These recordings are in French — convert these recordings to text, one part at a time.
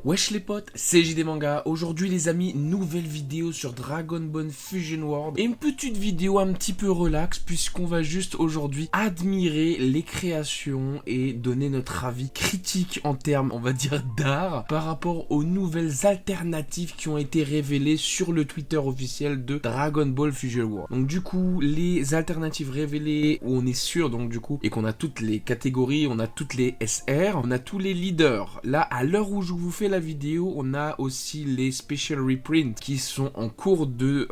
Wesh les potes, c'est JD Manga. Aujourd'hui les amis, nouvelle vidéo sur Dragon Ball Fusion World. Et une petite vidéo un petit peu relax puisqu'on va juste aujourd'hui admirer les créations et donner notre avis critique en termes, on va dire, d'art par rapport aux nouvelles alternatives qui ont été révélées sur le Twitter officiel de Dragon Ball Fusion World. Donc du coup, les alternatives révélées où on est sûr donc du coup et qu'on a toutes les catégories, on a toutes les SR, on a tous les leaders. Là, à l'heure où je vous fais la vidéo, on a aussi les special reprints qui sont en cours de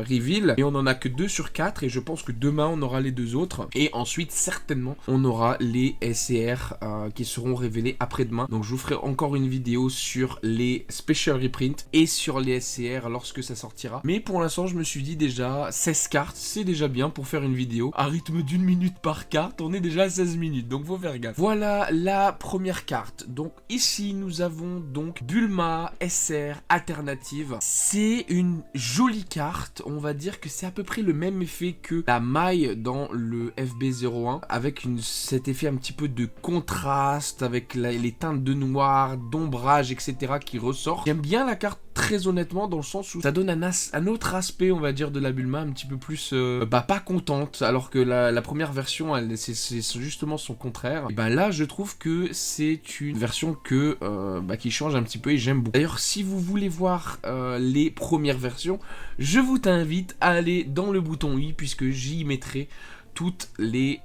reveal et on en a que 2 sur 4 et je pense que demain on aura les 2 autres et ensuite certainement on aura les SCR qui seront révélés après-demain. Donc je vous ferai encore une vidéo sur les special reprints et sur les SCR lorsque ça sortira, mais pour l'instant je me suis dit déjà 16 cartes c'est déjà bien pour faire une vidéo à rythme d'1 minute par carte. On est déjà à 16 minutes donc faut faire gaffe. Voilà la première carte. Donc ici nous avons donc Bulma SR alternative. C'est une jolie carte, on va dire que c'est à peu près le même effet que la maille dans le FB01 avec cet effet un petit peu de contraste avec les teintes de noir, d'ombrage etc qui ressortent. J'aime bien la carte très honnêtement dans le sens où ça donne un autre aspect on va dire de la Bulma un petit peu plus pas contente, alors que la première version c'est justement son contraire. Et là je trouve que c'est une version qui change un petit peu et j'aime beaucoup. D'ailleurs si vous voulez voir les premières versions, je vous invite à aller dans le bouton i puisque j'y mettrai toutes les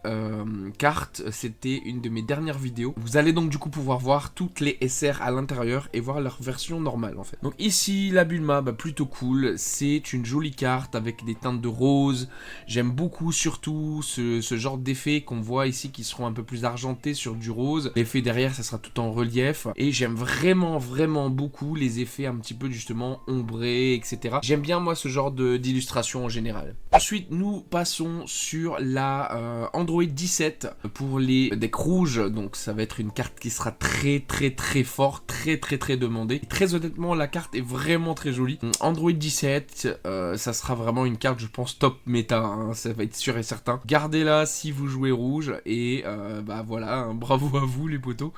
cartes. C'était une de mes dernières vidéos. Vous allez donc du coup pouvoir voir toutes les SR à l'intérieur et voir leur version normale en fait. Donc ici la Bulma, plutôt cool. C'est une jolie carte avec des teintes de rose. J'aime beaucoup surtout ce genre d'effet qu'on voit ici qui seront un peu plus argentés sur du rose. L'effet derrière ça sera tout en relief. Et j'aime vraiment beaucoup les effets un petit peu justement ombrés etc. J'aime bien moi ce genre d'illustration en général. Ensuite nous passons sur la Android 17 pour les decks rouges, donc ça va être une carte qui sera très forte, très demandée. Et très honnêtement la carte est vraiment très jolie. Android 17 ça sera vraiment une carte je pense top méta, hein, ça va être sûr et certain. Gardez-la si vous jouez rouge et voilà, hein, bravo à vous les potos.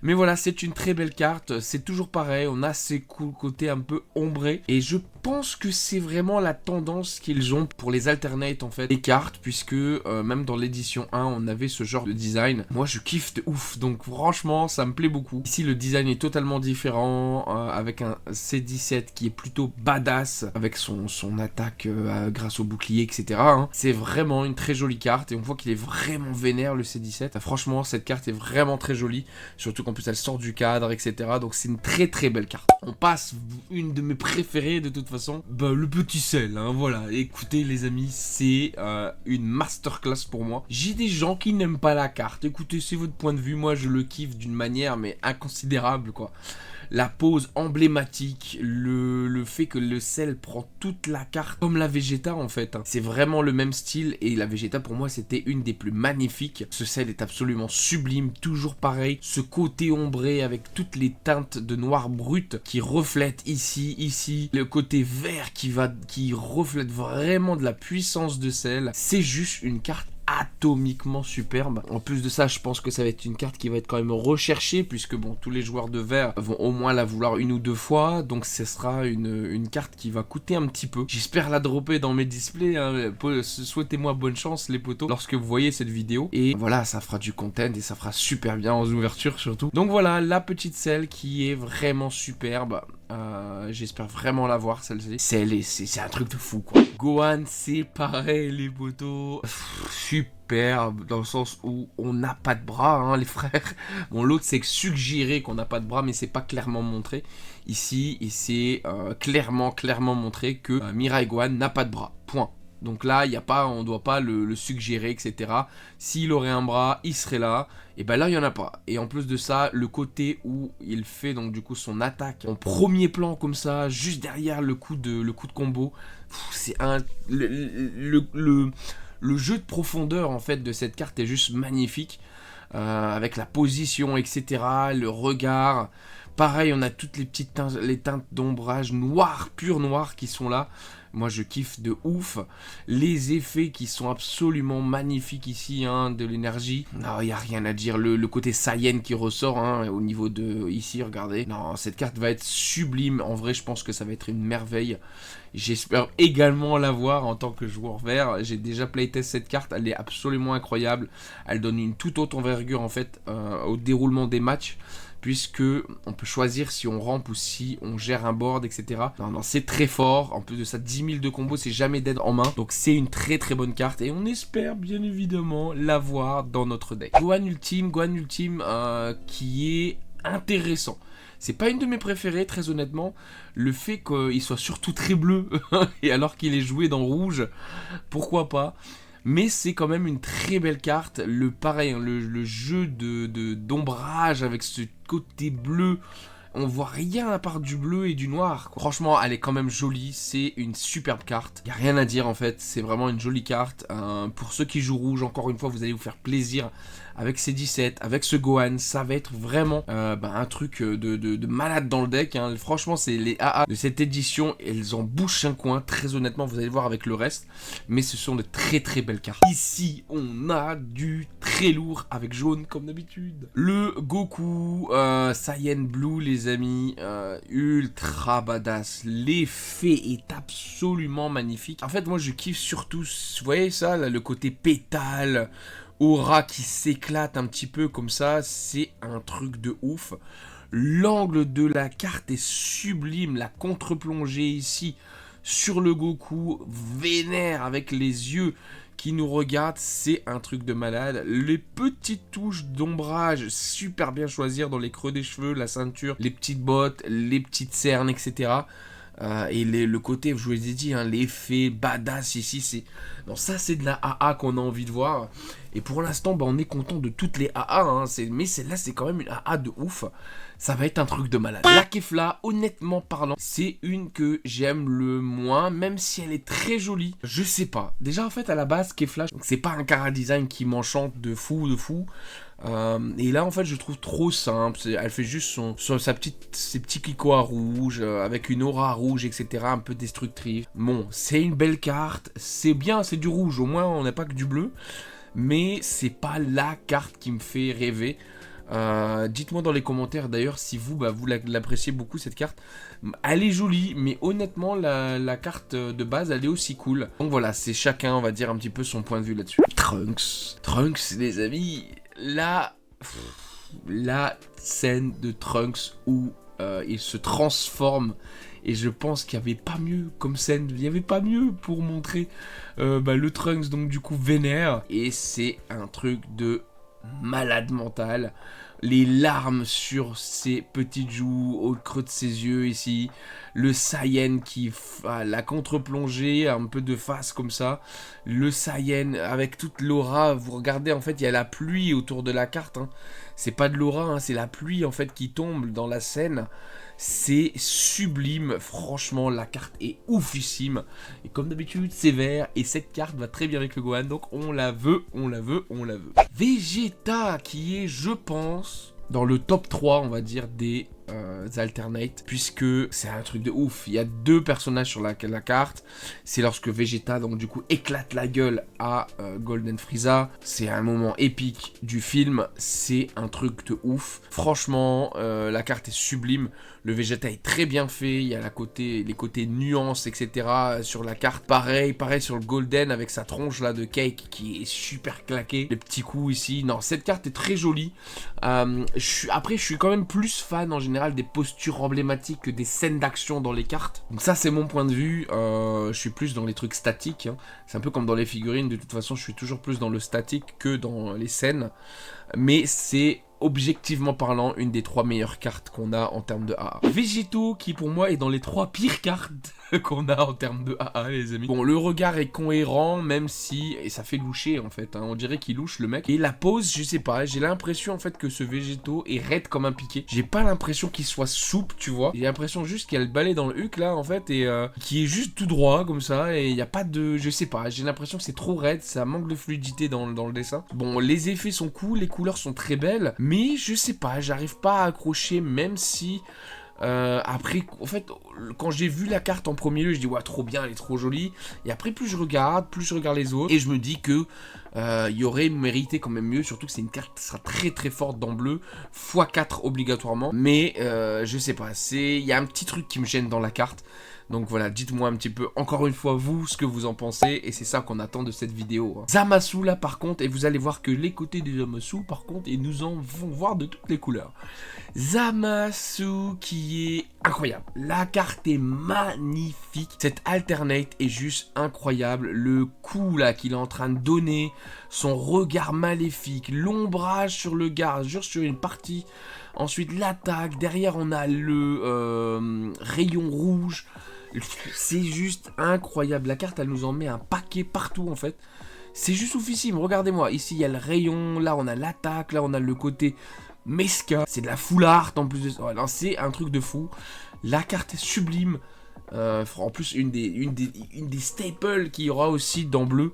Mais voilà, c'est une très belle carte, c'est toujours pareil, on a ces côtés un peu ombrés et je pense que c'est vraiment la tendance qu'ils ont pour les alternate en fait, les cartes, puisque même dans l'édition 1 on avait ce genre de design. Moi je kiffe de ouf, donc franchement ça me plaît beaucoup. Ici le design est totalement différent, avec un C17 qui est plutôt badass, avec son attaque grâce au bouclier etc. Hein. C'est vraiment une très jolie carte et on voit qu'il est vraiment vénère le C17. Franchement cette carte est vraiment très jolie, surtout qu'en plus elle sort du cadre etc. Donc c'est une très belle carte. On passe une de mes préférées de toute façon, le petit sel, hein, voilà. Écoutez les amis, c'est une masterclass pour moi. J'ai des gens qui n'aiment pas la carte, écoutez c'est votre point de vue, moi je le kiffe d'une manière mais inconsidérable quoi. La pose emblématique, le fait que le sel prend toute la carte comme la Vegeta en fait. C'est vraiment le même style et la Vegeta pour moi c'était une des plus magnifiques. Ce sel est absolument sublime, toujours pareil. Ce côté ombré avec toutes les teintes de noir brut qui reflètent ici. Le côté vert qui reflète vraiment de la puissance de sel. C'est juste une carte atomiquement superbe. En plus de ça, je pense que ça va être une carte qui va être quand même recherchée puisque bon, tous les joueurs de vert vont au moins la vouloir 1 ou 2 fois, donc ce sera une carte qui va coûter un petit peu. J'espère la dropper dans mes displays, hein. Souhaitez-moi bonne chance les potos lorsque vous voyez cette vidéo et voilà, ça fera du content et ça fera super bien en ouverture surtout. Donc voilà, la petite selle qui est vraiment superbe. J'espère vraiment la voir celle-ci. C'est un truc de fou quoi. Gohan c'est pareil les potos. Superbe dans le sens où on n'a pas de bras hein, les frères. Bon l'autre c'est suggéré qu'on n'a pas de bras mais c'est pas clairement montré. Ici et c'est clairement montré que Mirai Gohan n'a pas de bras. Point. Donc là, y a pas, on ne doit pas le suggérer, etc. S'il aurait un bras, il serait là. Et là, il n'y en a pas. Et en plus de ça, le côté où il fait donc du coup son attaque en premier plan comme ça, juste derrière le coup de combo, c'est le jeu de profondeur en fait de cette carte est juste magnifique. Avec la position, etc. Le regard. Pareil, on a toutes les petites teintes, les teintes d'ombrage noir, pur noir qui sont là. Moi je kiffe de ouf. Les effets qui sont absolument magnifiques ici, hein, de l'énergie. Non, il n'y a rien à dire. Le côté Saiyan qui ressort, hein, au niveau de ici, regardez. Non, cette carte va être sublime. En vrai, je pense que ça va être une merveille. J'espère également l'avoir en tant que joueur vert. J'ai déjà playtest cette carte, elle est absolument incroyable. Elle donne une toute autre envergure en fait au déroulement des matchs, puisque on peut choisir si on rampe ou si on gère un board, etc. Non, c'est très fort. En plus de ça, 10 000 de combos, c'est jamais dead en main. Donc c'est une très très bonne carte et on espère bien évidemment l'avoir dans notre deck. Gohan Ultime qui est intéressant. C'est pas une de mes préférées, très honnêtement. Le fait qu'il soit surtout très bleu, et alors qu'il est joué dans rouge, pourquoi pas. Mais c'est quand même une très belle carte. Pareil, le jeu d'ombrage avec ce côté bleu. On voit rien à part du bleu et du noir, quoi. Franchement, elle est quand même jolie. C'est une superbe carte. Il n'y a rien à dire en fait. C'est vraiment une jolie carte. Pour ceux qui jouent rouge, encore une fois, vous allez vous faire plaisir avec ces 17, avec ce Gohan. Ça va être vraiment un truc de malade dans le deck, hein. Franchement, c'est les AA de cette édition. Elles en bouchent un coin. Très honnêtement, vous allez voir avec le reste. Mais ce sont de très très belles cartes. Ici, on a du très lourd avec jaune comme d'habitude. Le Goku Saiyan Blue, les amis, ultra badass. L'effet est absolument magnifique. En fait, moi, je kiffe surtout, vous voyez ça, là, le côté pétale, aura qui s'éclate un petit peu comme ça. C'est un truc de ouf. L'angle de la carte est sublime. La contre-plongée ici sur le Goku vénère avec les yeux qui nous regardent, c'est un truc de malade. Les petites touches d'ombrage, super bien choisir dans les creux des cheveux, la ceinture, les petites bottes, les petites cernes, etc. Et le côté, je vous l'ai dit, hein, l'effet badass ici, ça c'est de la AA qu'on a envie de voir. Et pour l'instant, on est content de toutes les AA, hein, mais celle-là c'est quand même une AA de ouf. Ça va être un truc de malade. La Kefla, honnêtement parlant, c'est une que j'aime le moins, même si elle est très jolie. Je sais pas. Déjà en fait à la base, Kefla, c'est pas un chara design qui m'enchante de fou. Et là en fait je trouve trop simple. Elle fait juste ses petits cliquois rouges avec une aura rouge, etc. Un peu destructrice. Bon, c'est une belle carte. C'est bien, c'est du rouge. Au moins on n'a pas que du bleu. Mais c'est pas la carte qui me fait rêver. Dites-moi dans les commentaires d'ailleurs si vous l'appréciez beaucoup cette carte. Elle est jolie, mais honnêtement la carte de base elle est aussi cool. Donc voilà, c'est chacun on va dire un petit peu son point de vue là-dessus. Trunks les amis, la scène de Trunks où il se transforme. Et je pense qu'il n'y avait pas mieux comme scène, il n'y avait pas mieux pour montrer le Trunks donc du coup vénère. Et c'est un truc de malade mental. Les larmes sur ses petites joues, au creux de ses yeux ici. Le Saiyan qui la contre-plongée, un peu de face comme ça. Le Saiyan avec toute l'aura. Vous regardez en fait il y a la pluie autour de la carte. Hein. C'est pas de l'aura, hein, c'est la pluie en fait qui tombe dans la scène. C'est sublime, franchement la carte est oufissime. Et comme d'habitude c'est vert et cette carte va très bien avec le Gohan. Donc on la veut. Vegeta qui est je pense dans le top 3 on va dire des alternate, puisque c'est un truc de ouf. Il y a deux personnages sur la carte. C'est lorsque Vegeta donc du coup éclate la gueule à Golden Frieza. C'est un moment épique du film. C'est un truc de ouf. Franchement, la carte est sublime. Le Vegeta est très bien fait. Il y a les côtés nuances, etc. sur la carte. Pareil sur le Golden avec sa tronche là de cake qui est super claquée. Les petits coups ici. Non, cette carte est très jolie. Après, je suis quand même plus fan en général des postures emblématiques que des scènes d'action dans les cartes. Donc ça c'est mon point de vue. Je suis plus dans les trucs statiques. Hein. C'est un peu comme dans les figurines. De toute façon, je suis toujours plus dans le statique que dans les scènes. Mais c'est objectivement parlant une des 3 meilleures cartes qu'on a en termes de AA. Végéto qui pour moi est dans les 3 pires cartes qu'on a en termes de AA les amis. Bon, le regard est cohérent même si, et ça fait loucher en fait, hein, on dirait qu'il louche le mec. Et la pose, je sais pas, j'ai l'impression en fait que ce Végéto est raide comme un piqué. J'ai pas l'impression qu'il soit souple, tu vois. J'ai l'impression juste qu'il y a le balai dans le huc là en fait et qui est juste tout droit comme ça et il n'y a pas de, je sais pas, j'ai l'impression que c'est trop raide, ça manque de fluidité dans le dessin. Bon, les effets sont cool, les couleurs sont très belles, Mais je sais pas, j'arrive pas à accrocher, même si... après, en fait, quand j'ai vu la carte en premier lieu, je dis ouais, trop bien, elle est trop jolie. Et après, plus je regarde les autres, et je me dis que il y aurait mérité quand même mieux, surtout que c'est une carte qui sera très très forte dans bleu, x4 obligatoirement. Mais je sais pas, il y a un petit truc qui me gêne dans la carte. Donc voilà, dites-moi un petit peu, encore une fois, vous, ce que vous en pensez, et c'est ça qu'on attend de cette vidéo. Hein. Zamasu, là, par contre, et vous allez voir que les côtés des Zamasu, par contre, ils nous en vont voir de toutes les couleurs. Zamasu qui est incroyable. La carte est magnifique. Cette alternate est juste incroyable. Le coup, là, qu'il est en train de donner, son regard maléfique, l'ombrage sur le gars, juste sur une partie. Ensuite, l'attaque. Derrière, on a le rayon rouge. C'est juste incroyable. La carte, elle nous en met un paquet partout, en fait. C'est juste oufissime. Regardez-moi. Ici, il y a le rayon. Là, on a l'attaque. Là, on a le côté mesca. C'est de la full art, en plus de ça. Ouais, c'est un truc de fou. La carte est sublime. En plus, une des staples qu'il y aura aussi dans bleu.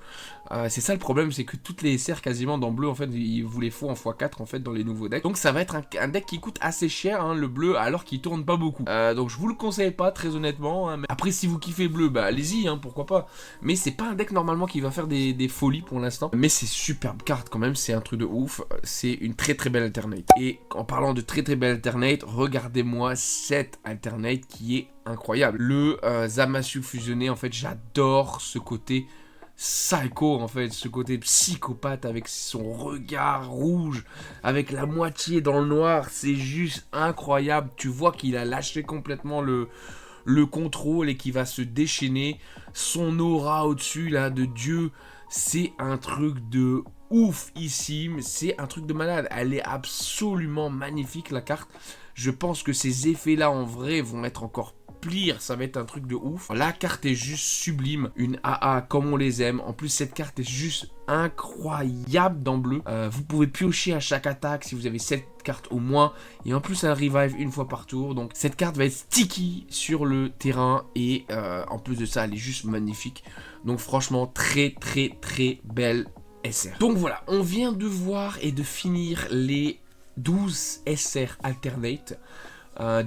C'est ça le problème, c'est que toutes les SR quasiment dans bleu, en fait, ils vous les font en x4 en fait dans les nouveaux decks. Donc ça va être un deck qui coûte assez cher, hein, le bleu, alors qu'il tourne pas beaucoup. Donc je vous le conseille pas, très honnêtement. Hein, mais après, si vous kiffez bleu, bah allez-y, hein, pourquoi pas. Mais c'est pas un deck normalement qui va faire des folies pour l'instant. Mais c'est superbe carte quand même, c'est un truc de ouf. C'est une très très belle alternate. Et en parlant de très très belle alternate, regardez-moi cette alternate qui est incroyable. Le Zamasu fusionné, en fait, j'adore ce côté psycho, en fait, ce côté psychopathe avec son regard rouge, avec la moitié dans le noir, c'est juste incroyable. Tu vois qu'il a lâché complètement le contrôle et qu'il va se déchaîner. Son aura au-dessus, là, de Dieu, c'est un truc de oufissime, c'est un truc de malade. Elle est absolument magnifique, la carte. Je pense que ces effets-là, en vrai, vont être encore pire, ça va être un truc de ouf. La carte est juste sublime, une AA comme on les aime. En plus, cette carte est juste incroyable dans bleu. Vous pouvez piocher à chaque attaque si vous avez cette carte au moins. Et en plus, elle revive une fois par tour. Donc, cette carte va être sticky sur le terrain. Et en plus de ça, elle est juste magnifique. Donc, franchement, très, très, très belle SR. Donc, voilà, on vient de voir et de finir les 12 SR alternate.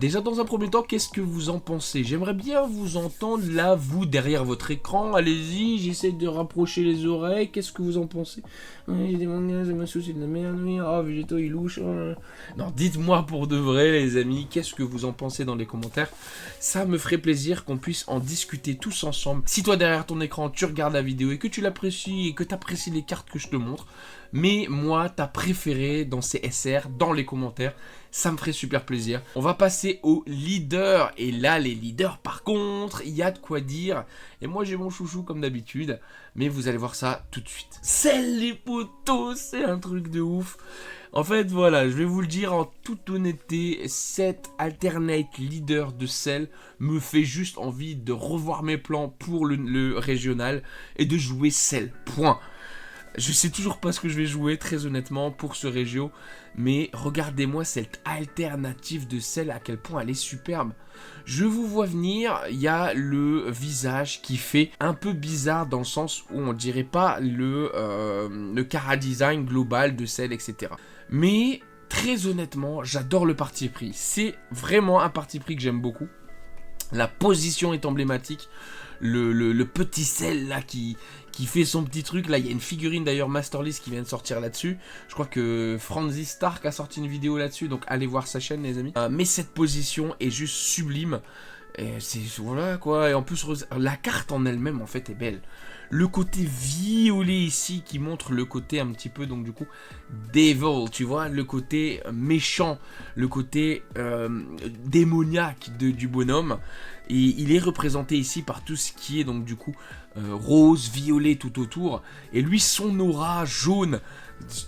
Déjà dans un premier temps, qu'est-ce que vous en pensez? J'aimerais bien vous entendre là, vous, derrière votre écran. Allez-y, j'essaie de rapprocher les oreilles. Qu'est-ce que vous en pensez? Oui, des mangas, c'est ma souci de la merde. Ah, Végéto, il louche. Non, dites-moi pour de vrai, les amis, qu'est-ce que vous en pensez dans les commentaires? Ça me ferait plaisir qu'on puisse en discuter tous ensemble. Si toi, derrière ton écran, tu regardes la vidéo et que tu l'apprécies et que tu apprécies les cartes que je te montre, mais moi, ta préférée dans ces SR, dans les commentaires, ça me ferait super plaisir. On va passer aux leaders. Et là, les leaders, par contre, il y a de quoi dire. Et moi, j'ai mon chouchou comme d'habitude. Mais vous allez voir ça tout de suite. Celle les potos, c'est un truc de ouf. En fait, voilà, je vais vous le dire en toute honnêteté, cette alternate leader de Cell me fait juste envie de revoir mes plans pour le régional et de jouer Cell. Point. Je sais toujours pas ce que je vais jouer, très honnêtement, pour ce régio. Mais regardez-moi cette alternative de Cell, à quel point elle est superbe. Je vous vois venir, il y a le visage qui fait un peu bizarre dans le sens où on dirait pas le chara-design global de Cell, etc. Mais très honnêtement, j'adore le parti pris. C'est vraiment un parti pris que j'aime beaucoup. La position est emblématique. Le petit Cell là qui fait son petit truc. Là, il y a une figurine d'ailleurs Masterlist qui vient de sortir là-dessus. Je crois que Franzy Stark a sorti une vidéo là-dessus. Donc, allez voir sa chaîne, les amis. Mais cette position est juste sublime. Et c'est, voilà, quoi. Et en plus, la carte en elle-même, en fait, est belle. Le côté violet ici qui montre le côté un petit peu, donc du coup, devil, tu vois, le côté méchant, le côté démoniaque du bonhomme. Et il est représenté ici par tout ce qui est, donc du coup, rose, violet tout autour. Et lui, son aura jaune,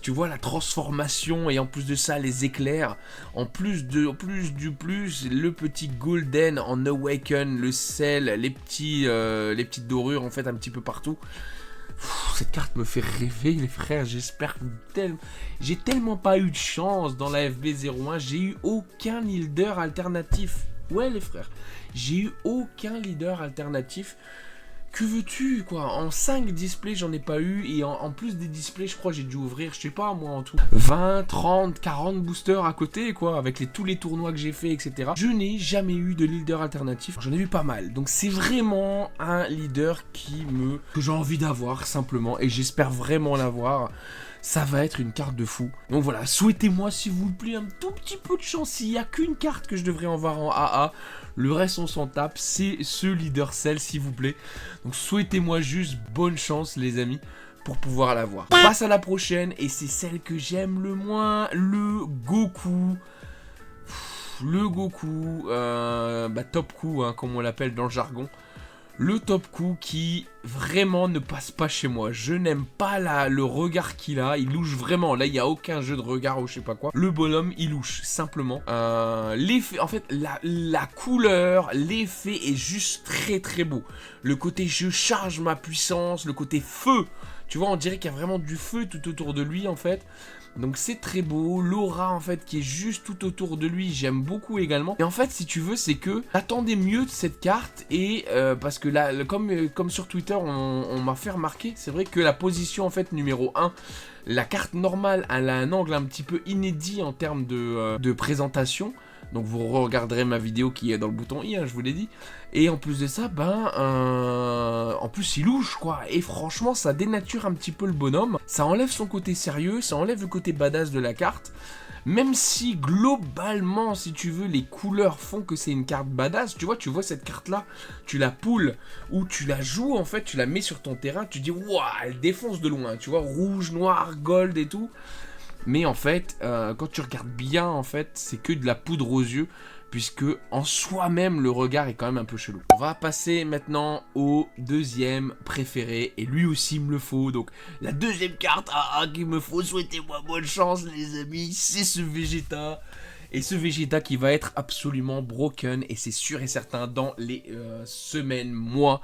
tu vois la transformation et en plus de ça, les éclairs. En plus, le petit golden en awaken, le sel, les petites dorures en fait un petit peu partout. Cette carte me fait rêver, les frères. J'espère j'ai tellement pas eu de chance dans la FB01. J'ai eu aucun leader alternatif. Ouais, les frères, j'ai eu aucun leader alternatif. Que veux-tu, quoi? En 5 displays, j'en ai pas eu. Et en plus des displays, je crois que j'ai dû ouvrir, je sais pas, moi, en tout 20, 30, 40 boosters à côté, quoi. Avec tous les tournois que j'ai fait, etc. Je n'ai jamais eu de leader alternatif. J'en ai eu pas mal. Donc, c'est vraiment un leader que j'ai envie d'avoir, simplement. Et j'espère vraiment l'avoir. Ça va être une carte de fou. Donc voilà, souhaitez-moi s'il vous plaît un tout petit peu de chance. S'il n'y a qu'une carte que je devrais en voir en AA, le reste on s'en tape, c'est ce leader cell s'il vous plaît. Donc souhaitez-moi juste bonne chance les amis pour pouvoir l'avoir. On passe à la prochaine et c'est celle que j'aime le moins, le Goku. Le Goku, top coup hein, comme on l'appelle dans le jargon. Le top coup qui vraiment ne passe pas chez moi. Je n'aime pas le regard qu'il a. Il louche vraiment. Là, il n'y a aucun jeu de regard ou je sais pas quoi. Le bonhomme, il louche simplement. L'effet, en fait, la couleur, l'effet est juste très très beau. Le côté je charge ma puissance, le côté feu. Tu vois, on dirait qu'il y a vraiment du feu tout autour de lui en fait. Donc c'est très beau, l'aura en fait qui est juste tout autour de lui, j'aime beaucoup également. Et en fait si tu veux c'est que j'attendais mieux de cette carte et parce que là comme sur Twitter on m'a fait remarquer, c'est vrai que la position en fait numéro 1, la carte normale elle a un angle un petit peu inédit en termes de présentation. Donc vous regarderez ma vidéo qui est dans le bouton i, hein, je vous l'ai dit. Et en plus de ça, en plus il louche quoi. Et franchement ça dénature un petit peu le bonhomme. Ça enlève son côté sérieux, ça enlève le côté badass de la carte. Même si globalement, si tu veux, les couleurs font que c'est une carte badass. Tu vois cette carte là, tu la poules ou tu la joues en fait, tu la mets sur ton terrain, tu dis waouh, elle défonce de loin. Tu vois, rouge, noir, gold et tout. Mais en fait, quand tu regardes bien, en fait, c'est que de la poudre aux yeux, puisque en soi-même, le regard est quand même un peu chelou. On va passer maintenant au deuxième préféré, et lui aussi me le faut. Donc, la deuxième carte qu'il me faut, souhaitez-moi bonne chance, les amis, c'est ce Vegeta. Et ce Vegeta qui va être absolument broken, et c'est sûr et certain dans les semaines, mois,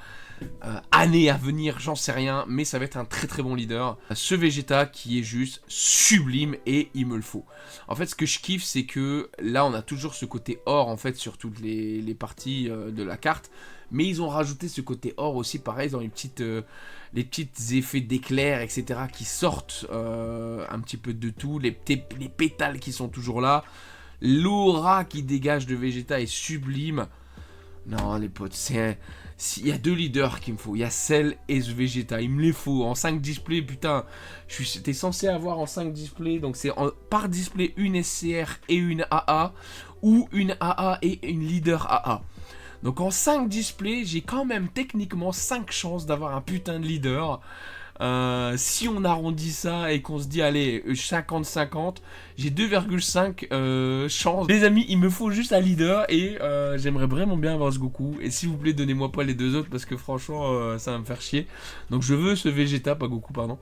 années à venir, j'en sais rien, mais ça va être un très très bon leader. Ce Vegeta qui est juste sublime et il me le faut. En fait, ce que je kiffe, c'est que là, on a toujours ce côté or en fait sur toutes les parties de la carte, mais ils ont rajouté ce côté or aussi, pareil, dans les petites effets d'éclairs, etc., qui sortent un petit peu de tout, les pétales qui sont toujours là. L'aura qui dégage de Vegeta est sublime. Non, les potes, il y a deux leaders qu'il me faut. Il y a Cell et ce Vegeta. Il me les faut. En 5 displays, putain. T'es censé avoir en 5 displays. Donc c'est par display une SCR et une AA. Ou une AA et une leader AA. Donc en 5 displays, j'ai quand même techniquement 5 chances d'avoir un putain de leader. Si on arrondit ça et qu'on se dit allez 50-50, j'ai 2,5 chances. Les amis, il me faut juste un leader et j'aimerais vraiment bien avoir ce Goku. Et s'il vous plaît, donnez-moi pas les deux autres parce que franchement ça va me faire chier. Donc je veux ce Vegeta, pas Goku pardon.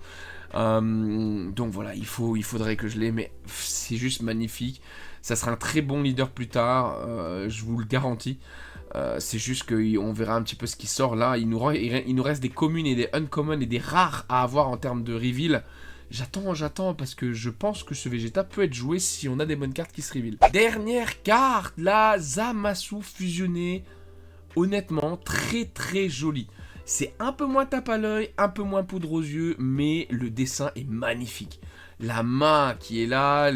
Donc voilà, il faudrait que je l'ai, mais c'est juste magnifique. Ça sera un très bon leader plus tard, je vous le garantis. C'est juste qu'on verra un petit peu ce qui sort là. Il nous reste des communes et des uncommon et des rares à avoir en termes de reveal. J'attends parce que je pense que ce Vegeta peut être joué si on a des bonnes cartes qui se reveal. Dernière carte, la Zamasu fusionnée. Honnêtement, très très jolie. C'est un peu moins tape à l'œil, un peu moins poudre aux yeux, mais le dessin est magnifique. La main qui est là,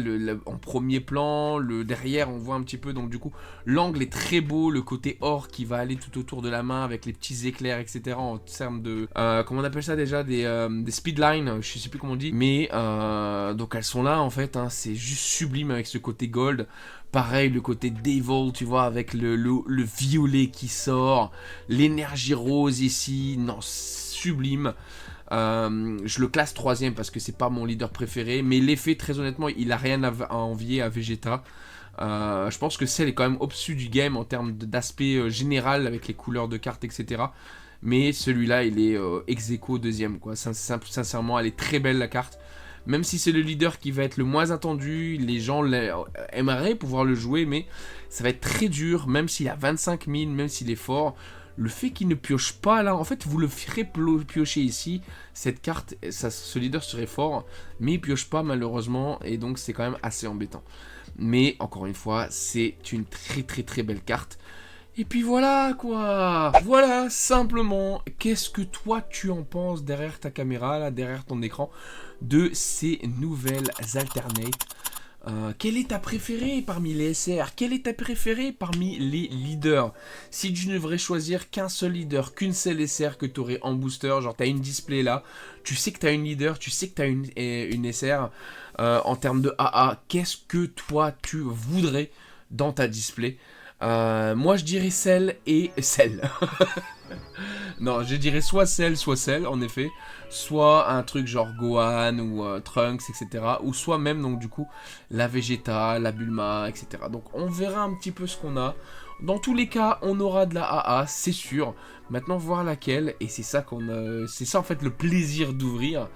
en premier plan, le derrière on voit un petit peu, donc du coup l'angle est très beau, le côté or qui va aller tout autour de la main avec les petits éclairs etc. en termes de, comment on appelle ça déjà, des speedlines, je sais plus comment on dit, mais donc elles sont là en fait, hein, c'est juste sublime avec ce côté gold. Pareil, le côté Devil, tu vois, avec le violet qui sort, l'énergie rose ici, non, sublime. Je le classe 3ème parce que c'est pas mon leader préféré, mais l'effet, très honnêtement, il a rien à envier à Vegeta. Je pense que Cell est quand même au-dessus du game en termes d'aspect général avec les couleurs de cartes, etc. Mais celui-là, il est ex-aequo 2ème, quoi. Sincèrement, elle est très belle la carte. Même si c'est le leader qui va être le moins attendu, les gens aimeraient pouvoir le jouer, mais ça va être très dur, même s'il a 25 000, même s'il est fort. Le fait qu'il ne pioche pas là, en fait vous le ferez piocher ici, cette carte, ce leader serait fort, mais il pioche pas malheureusement, et donc c'est quand même assez embêtant. Mais encore une fois, c'est une très très très belle carte. Et puis voilà quoi. Voilà simplement qu'est-ce que toi tu en penses derrière ta caméra, là, derrière ton écran, de ces nouvelles alternates. Quelle est ta préférée parmi les SR? Quelle est ta préférée parmi les leaders? Si tu ne devrais choisir qu'un seul leader, qu'une seule SR que tu aurais en booster, genre tu as une display là, tu sais que tu as une leader, tu sais que tu as une SR, en termes de AA, qu'est-ce que toi tu voudrais dans ta display? Moi je dirais celle et celle. Non, je dirais soit celle, en effet. Soit un truc genre Gohan ou Trunks, etc. Ou soit même, donc du coup, la Vegeta, la Bulma, etc. Donc on verra un petit peu ce qu'on a. Dans tous les cas, on aura de la AA, c'est sûr. Maintenant, voir laquelle. Et c'est ça c'est ça en fait le plaisir d'ouvrir.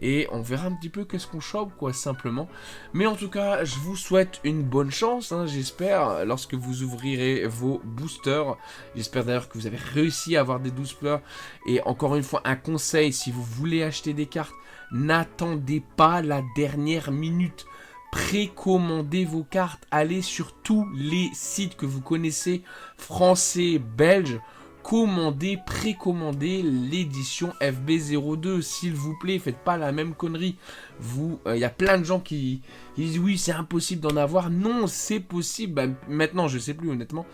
Et on verra un petit peu qu'est-ce qu'on chope, quoi, simplement. Mais en tout cas, je vous souhaite une bonne chance, hein, j'espère, lorsque vous ouvrirez vos boosters. J'espère d'ailleurs que vous avez réussi à avoir des boosters. Et encore une fois, un conseil, si vous voulez acheter des cartes, n'attendez pas la dernière minute. Précommandez vos cartes, allez sur tous les sites que vous connaissez, français, belges. Commandez, précommandez l'édition FB02, s'il vous plaît, faites pas la même connerie. Il y a plein de gens qui disent oui, c'est impossible d'en avoir. Non, c'est possible. Bah, maintenant, je sais plus honnêtement,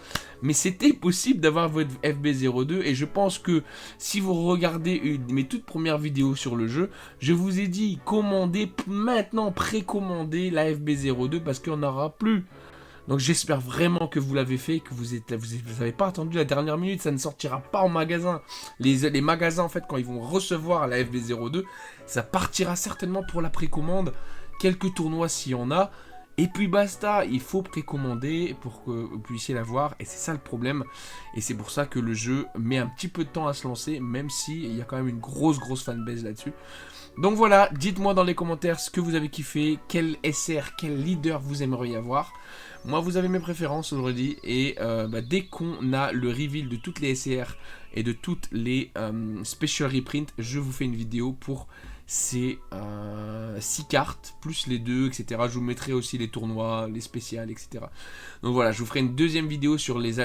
mais c'était possible d'avoir votre FB02 et je pense que si vous regardez mes toutes premières vidéos sur le jeu, je vous ai dit commandez maintenant, précommandez la FB02 parce qu'il n'y en aura plus. Donc j'espère vraiment que vous l'avez fait, que vous n'avez pas attendu la dernière minute, ça ne sortira pas en magasin. Les magasins en fait quand ils vont recevoir la FB02, ça partira certainement pour la précommande, quelques tournois s'il y en a. Et puis basta, il faut précommander pour que vous puissiez l'avoir et c'est ça le problème. Et c'est pour ça que le jeu met un petit peu de temps à se lancer, même s'il y a quand même une grosse fanbase là-dessus. Donc voilà, dites-moi dans les commentaires ce que vous avez kiffé, quel SR, quel leader vous aimeriez avoir. Moi vous avez mes préférences aujourd'hui et dès qu'on a le reveal de toutes les SR et de toutes les special reprints, je vous fais une vidéo pour ces 6 cartes, plus les 2, etc. Je vous mettrai aussi les tournois, les spéciales, etc. Donc voilà, je vous ferai une deuxième vidéo sur les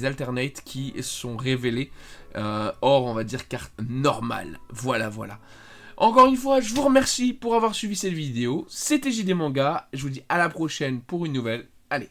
alternates qui sont révélés hors, on va dire, carte normale. Voilà. Encore une fois, je vous remercie pour avoir suivi cette vidéo. C'était JD Manga. Je vous dis à la prochaine pour une nouvelle. Allez.